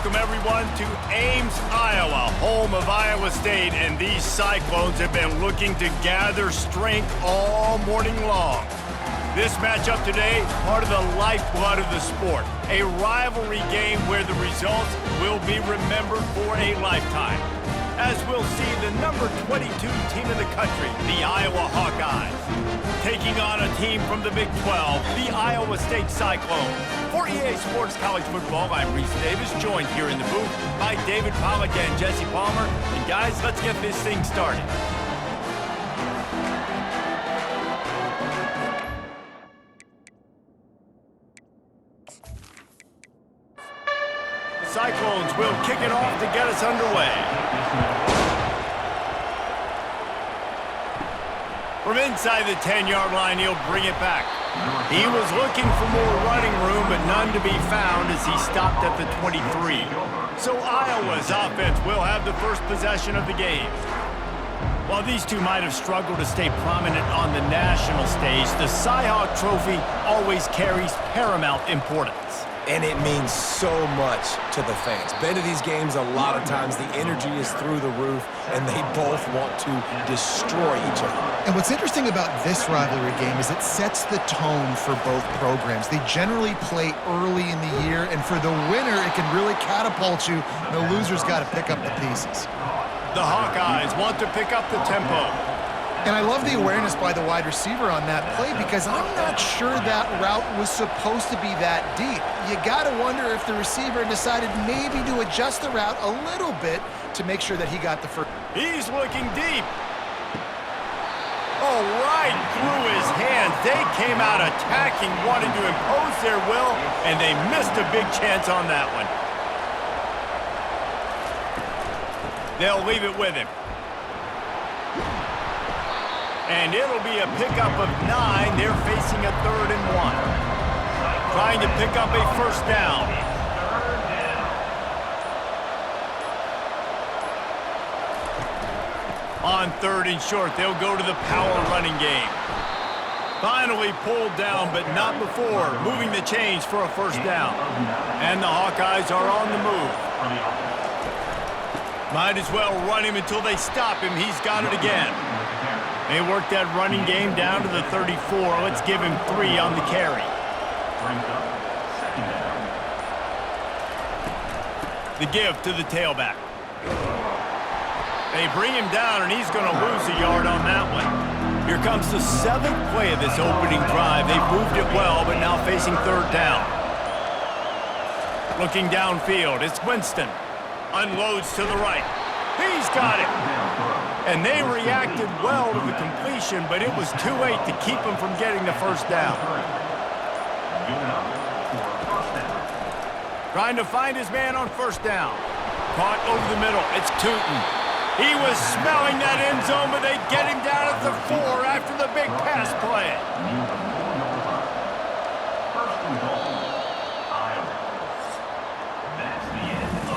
welcome everyone to Ames, Iowa, home of Iowa State, and these Cyclones have been looking to gather strength all morning long. This matchup today, part of the lifeblood of the sport, a rivalry game where the results will be remembered for a lifetime. As we'll see the number 22 team in the country, the Iowa Hawkeyes, taking on a team from the Big 12, the Iowa State Cyclones. For EA Sports College Football, I'm Reese Davis, joined here in the booth by David Pollack and Jesse Palmer. And guys, let's get this thing started. The Cyclones will kick it off to get us underway. From inside the 10-yard line, he'll bring it back. He was looking for more running room, but none to be found as he stopped at the 23. So Iowa's offense will have the first possession of the game. While these two might have struggled to stay prominent on the national stage, the Cy-Hawk Trophy always carries paramount importance. And it means so much to the fans. Been to these games a lot of times, the energy is through the roof, and they both want to destroy each other. And what's interesting about this rivalry game is it sets the tone for both programs. They generally play early in the year, and for the winner, it can really catapult you. The loser's got to pick up the pieces. The Hawkeyes want to pick up the tempo. And I love the awareness by the wide receiver on that play because I'm not sure that route was supposed to be that deep. You got to wonder if the receiver decided maybe to adjust the route a little bit to make sure that he got the first. He's looking deep. Oh, right through his hands. They came out attacking, wanting to impose their will, and they missed a big chance on that one. They'll leave it with him. And it'll be a pickup of 9. They're facing a 3rd and 1. Trying to pick up a first down. On 3rd and short, they'll go to the power running game. Finally pulled down, but not before moving the chains for a first down. And the Hawkeyes are on the move. Might as well run him until they stop him. He's got it again. They work that running game down to the 34. Let's give him 3 on the carry. The give to the tailback. They bring him down, and he's going to lose a yard on that one. Here comes the 7th play of this opening drive. They've moved it well, but now facing 3rd down. Looking downfield, it's Winston. Unloads to the right. He's got it. And they reacted well to the completion, but it was too late to keep him from getting the first down. Trying to find his man on first down. Caught over the middle. It's Tootin. He was smelling that end zone, but they get him down at the 4 after the big pass play.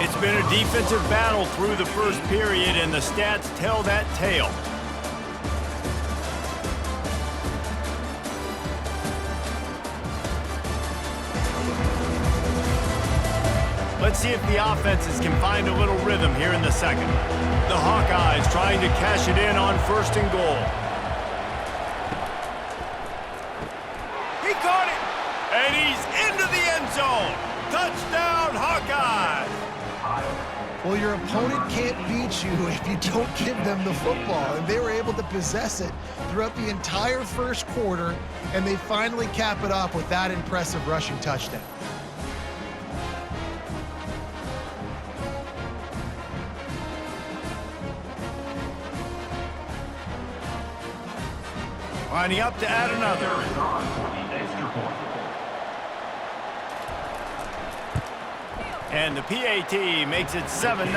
It's been a defensive battle through the first period, and the stats tell that tale. Let's see if the offenses can find a little rhythm here in the second. The Hawkeyes trying to cash it in on 1st and goal. He caught it, and he's into the end zone. Touchdown, Hawkeyes! Well, your opponent can't beat you if you don't give them the football, and they were able to possess it throughout the entire first quarter, and they finally cap it off with that impressive rushing touchdown. Lining up to add another. And the PAT makes it 7-0.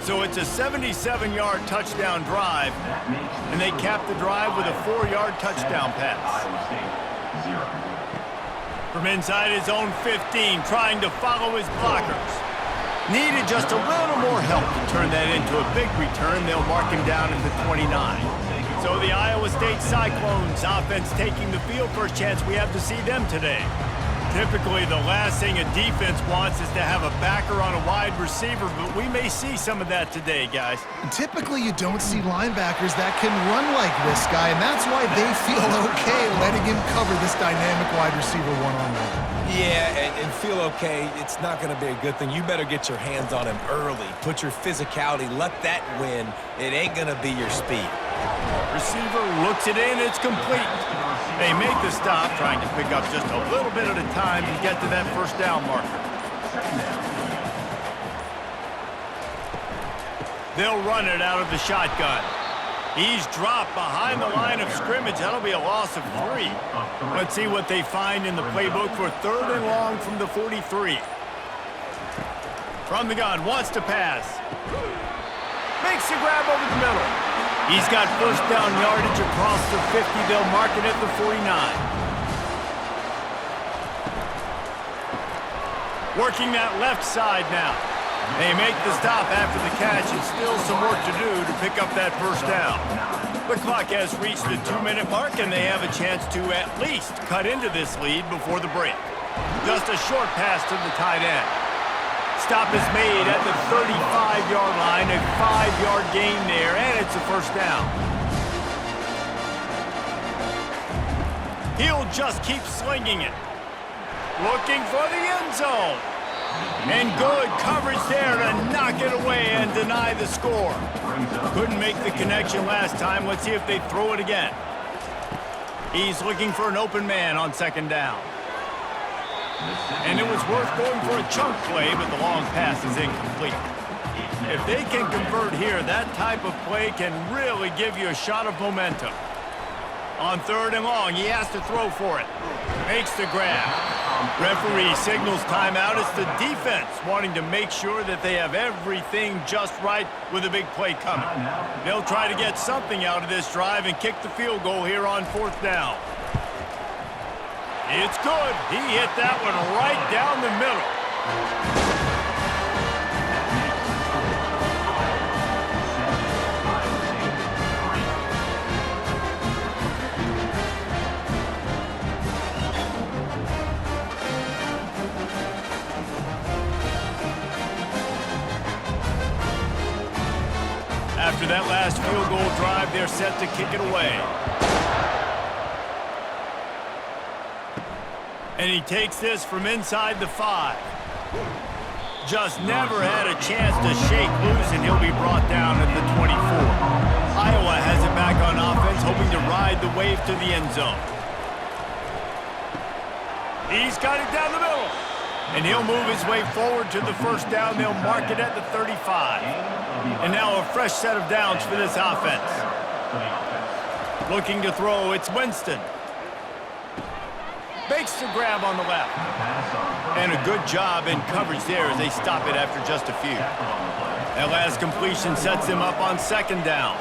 So it's a 77-yard touchdown drive, and they cap the drive with a 4-yard touchdown pass. From inside his own 15, trying to follow his blockers. Needed just a little more help to turn that into a big return. They'll mark him down at the 29. So the Iowa State Cyclones offense taking the field. First chance we have to see them today. Typically, the last thing a defense wants is to have a backer on a wide receiver, but we may see some of that today, guys. Typically, you don't see linebackers that can run like this guy, and that's why they feel okay letting him cover this dynamic wide receiver one-on-one. Yeah, and feel okay, it's not going to be a good thing. You better get your hands on him early. Put your physicality, let that win. It ain't going to be your speed. Receiver looks it in, it's complete. They make the stop, trying to pick up just a little bit at a time to get to that first down marker. They'll run it out of the shotgun. He's dropped behind the line of scrimmage. That'll be a loss of 3. Let's see what they find in the playbook for 3rd and long from the 43. From the gun, wants to pass. Makes the grab over the middle. He's got first down yardage across the 50. They'll mark it at the 49. Working that left side now. They make the stop after the catch, and still some work to do to pick up that first down. The clock has reached the 2-minute mark, and they have a chance to at least cut into this lead before the break. Just a short pass to the tight end. Stop is made at the 35-yard line, a 5-yard gain there, and it's a first down. He'll just keep slinging it. Looking for the end zone. And good coverage there to knock it away and deny the score. Couldn't make the connection last time. Let's see if they throw it again. He's looking for an open man on 2nd down. And it was worth going for a chunk play, but the long pass is incomplete. If they can convert here, that type of play can really give you a shot of momentum. On 3rd and long, he has to throw for it. Makes the grab. Referee signals timeout. It's the defense wanting to make sure that they have everything just right with a big play coming. They'll try to get something out of this drive and kick the field goal here on 4th down. It's good. He hit that one right down the middle. After that last field goal drive, they're set to kick it away. And he takes this from inside the 5. Just never had a chance to shake loose, and he'll be brought down at the 24. Iowa has it back on offense, hoping to ride the wave to the end zone. He's got it down the middle. And he'll move his way forward to the first down. They'll mark it at the 35. And now a fresh set of downs for this offense. Looking to throw, it's Winston. Makes the grab on the left. And a good job in coverage there as they stop it after just a few. That last completion sets him up on 2nd down.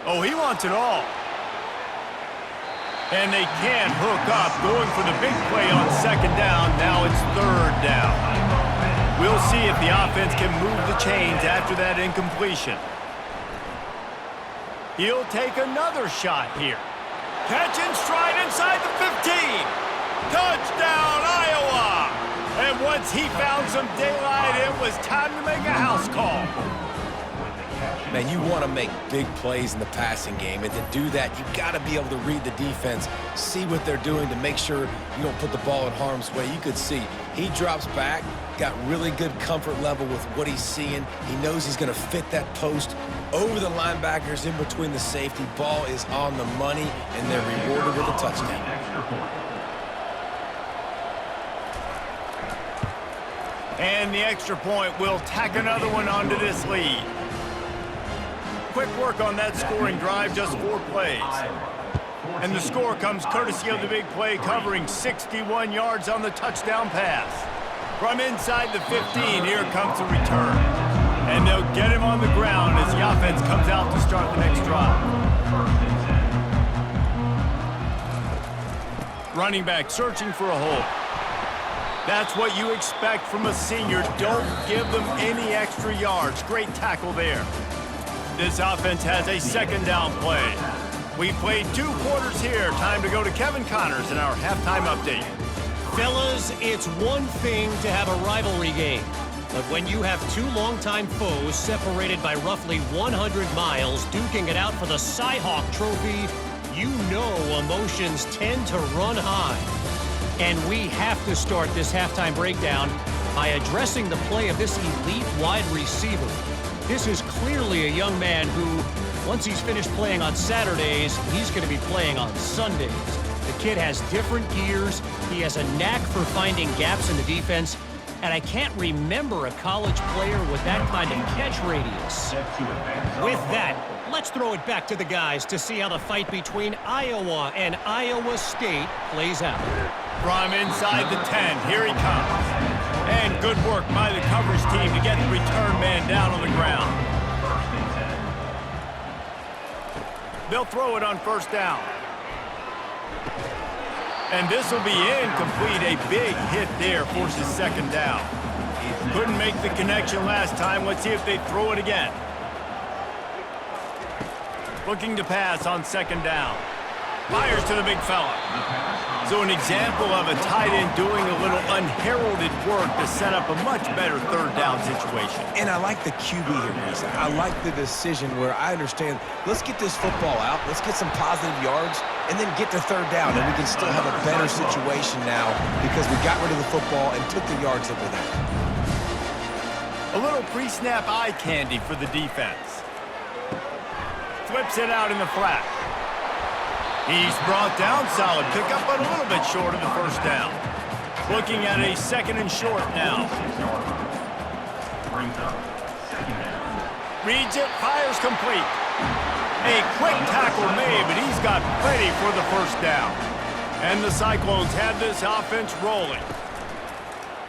Oh, he wants it all. And they can't hook up, going for the big play on 2nd down. Now it's 3rd down. We'll see if the offense can move the chains after that incompletion. He'll take another shot here. Catch in stride inside the 15. Touchdown, Iowa! And once he found some daylight, it was time to make a house call. Man, you want to make big plays in the passing game, and to do that, you got to be able to read the defense, see what they're doing to make sure you don't put the ball in harm's way. You could see he drops back, got really good comfort level with what he's seeing. He knows he's going to fit that post over the linebackers in between the safety. Ball is on the money, and they're rewarded with a touchdown. And the extra point will tack another one onto this lead. Quick work on that scoring drive, just 4 plays. And the score comes courtesy of the big play, covering 61 yards on the touchdown pass. From inside the 15, here comes the return. And they'll get him on the ground as the offense comes out to start the next drive. Running back searching for a hole. That's what you expect from a senior. Don't give them any extra yards. Great tackle there. This offense has a 2nd down play. We've played 2 quarters here. Time to go to Kevin Connors in our halftime update. Fellas, it's one thing to have a rivalry game, but when you have 2 longtime foes separated by roughly 100 miles duking it out for the Cy-Hawk Trophy, you know emotions tend to run high. And we have to start this halftime breakdown by addressing the play of this elite wide receiver. This is clearly a young man who, once he's finished playing on Saturdays, he's going to be playing on Sundays. The kid has different gears. He has a knack for finding gaps in the defense. And I can't remember a college player with that kind of catch radius. With that, let's throw it back to the guys to see how the fight between Iowa and Iowa State plays out. From inside the 10, here he comes. And good work by the coverage team to get the return man down on the ground. They'll throw it on first down. And this will be incomplete. A big hit there forces second down. Couldn't make the connection last time. Let's see if they throw it again. Looking to pass on second down. Fires to the big fella. So an example of a tight end doing a little unheralded work to set up a much better third down situation. And I like the QB here, Reese. I like the decision where I understand, let's get this football out, let's get some positive yards, and then get to third down, and we can still have a better situation now because we got rid of the football and took the yards that were there. A little pre-snap eye candy for the defense. Flips it out in the flat. He's brought down, solid pickup, but a little bit short of the first down. Looking at a second and short now. Reads it, fires complete. A quick tackle made, but he's got plenty for the first down. And the Cyclones have this offense rolling.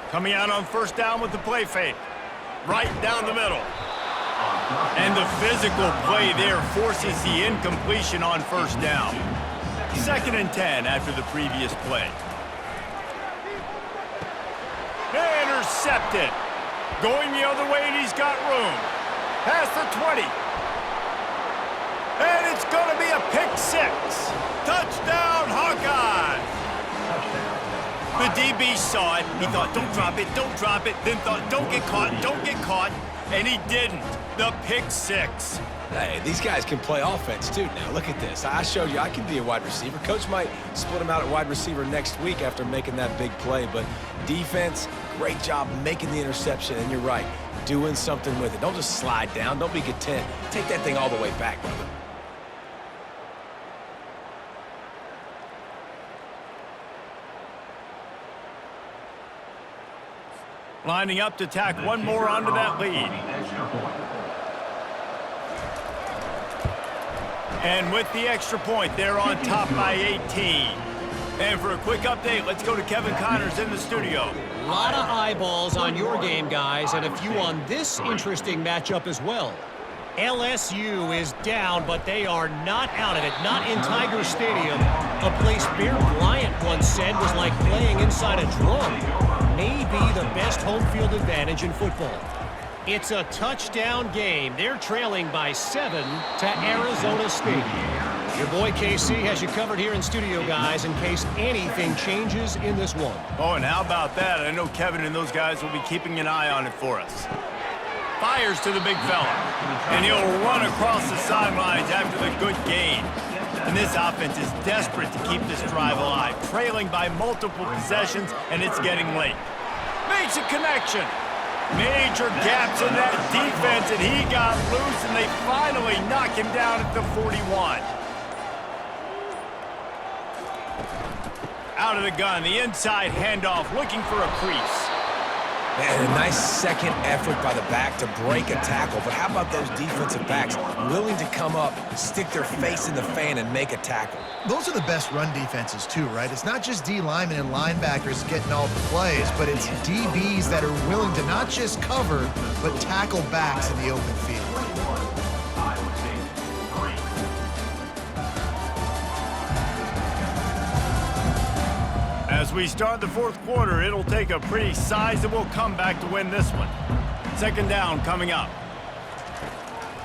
Coming out on first down with the play fake. Right down the middle. And the physical play there forces the incompletion on first down. Second and 10 after the previous play. Intercepted. Going the other way, and he's got room. Past the 20. And it's going to be a pick 6. Touchdown, Hawkeyes. The DB saw it. He thought, don't drop it, don't drop it. Then thought, don't get caught, don't get caught. And he didn't. The pick 6. Hey, these guys can play offense, too. Now, look at this. I showed you I can be a wide receiver. Coach might split him out at wide receiver next week after making that big play. But defense, great job making the interception. And you're right, doing something with it. Don't just slide down. Don't be content. Take that thing all the way back, brother. Lining up to tack one more onto that lead. And with the extra point, they're on top by 18. And for a quick update, let's go to Kevin Connors in the studio. A lot of eyeballs on your game, guys, and a few on this interesting matchup as well. LSU is down, but they are not out of it, not in Tiger Stadium, a place Bear Bryant once said was like playing inside a drum. Maybe the best home field advantage in football. It's a touchdown game. They're trailing by 7 to Arizona State. Your boy KC has you covered here in studio, guys, in case anything changes in this one. Oh, and how about that? I know Kevin and those guys will be keeping an eye on it for us. Fires to the big fella, and he'll run across the sidelines after the good gain. And this offense is desperate to keep this drive alive, trailing by multiple possessions, and it's getting late. Makes a connection. Major gaps in that defense, and he got loose, and they finally knock him down at the 41. Out of the gun, the inside handoff, looking for a crease. Man, a nice second effort by the back to break a tackle. But how about those defensive backs willing to come up, stick their face in the fan, and make a tackle? Those are the best run defenses, too, right? It's not just D linemen and linebackers getting all the plays, but it's DBs that are willing to not just cover, but tackle backs in the open field. As we start the fourth quarter, it'll take a pretty sizable comeback to win this one. Second down coming up.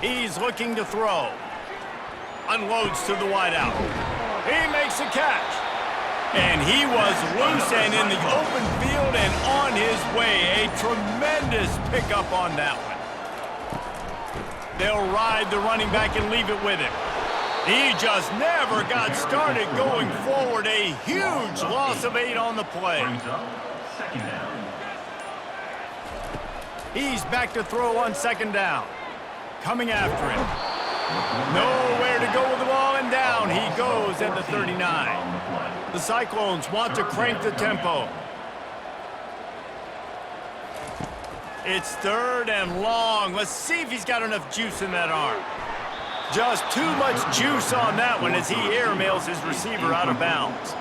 He's looking to throw. unloads to the wideout. He makes a catch. And he was loose and in the open field and on his way. A tremendous pickup on that one. They'll ride the running back and leave it with him. He just never got started going forward. A huge loss of 8 on the play. Second down. He's back to throw on second down. Coming after him. Nowhere to go with the ball, and down he goes at the 39. The Cyclones want to crank the tempo. It's third and long. Let's see if he's got enough juice in that arm. Just too much juice on that one as he airmails his receiver out of bounds.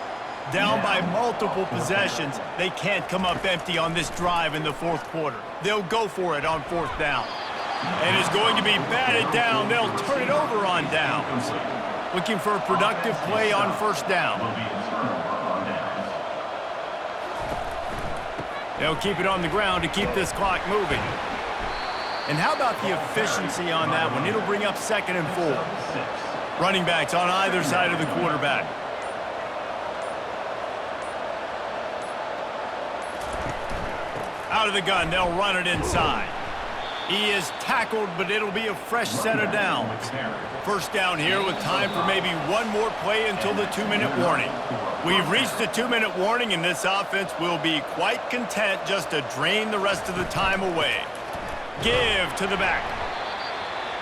Down by multiple possessions, they can't come up empty on this drive in the fourth quarter. They'll go for it on fourth down. And it's going to be batted down. They'll turn it over on downs. Looking for a productive play on first down. They'll keep it on the ground to keep this clock moving. And how about the efficiency on that one? It'll bring up 2nd and 4. Running backs on either side of the quarterback. Out of the gun, they'll run it inside. He is tackled, but it'll be a fresh set of downs. First down here with time for maybe one more play until the 2-minute warning. We've reached the 2-minute warning, and this offense will be quite content just to drain the rest of the time away. Give to the back.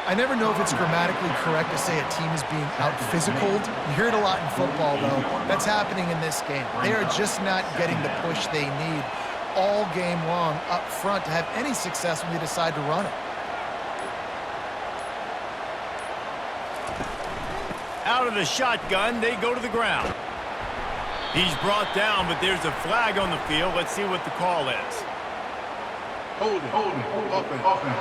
I never know if it's grammatically correct to say a team is being out-physicaled. You hear it a lot in football, though. That's happening in this game. They are just not getting the push they need all game long up front to have any success when they decide to run it. Out of the shotgun, they go to the ground. He's brought down, but there's a flag on the field. Let's see what the call is. Holding. Offense.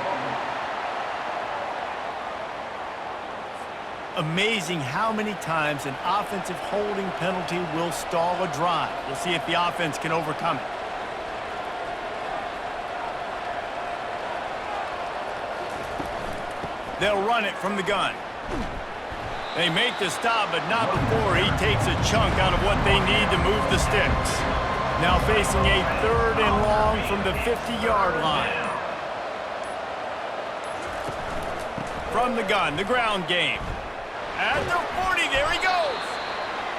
Amazing how many times an offensive holding penalty will stall a drive. We'll see if the offense can overcome it. They'll run it from the gun. They make the stop, but not before he takes a chunk out of what they need to move the sticks. Now facing a 3rd and long from the 50-yard line. From the gun, the ground game. At the 40, there he goes.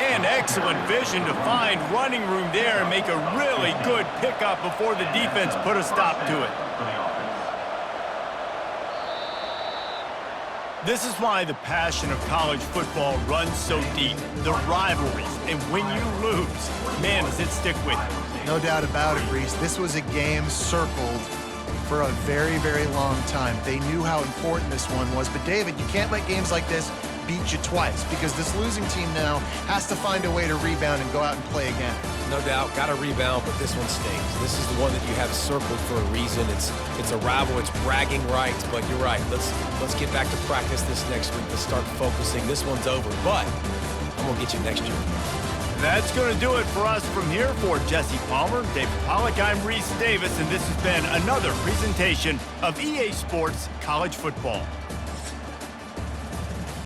And excellent vision to find running room there and make a really good pickup before the defense put a stop to it. This is why the passion of college football runs so deep. The rivalries, and when you lose, man, does it stick with you. No doubt about it, Reese. This was a game circled for a very, very long time. They knew how important this one was. But, David, you can't let games like this beat you twice because this losing team now has to find a way to rebound and go out and play again. No doubt, got to rebound, but this one stings. This is the one that you have circled for a reason. It's a rival, it's bragging rights, but you're right. Let's get back to practice this next week to start focusing. This one's over, but I'm gonna get you next year. That's going to do it for us from here. For Jesse Palmer, David Pollack, I'm Reese Davis, and this has been another presentation of EA Sports College Football.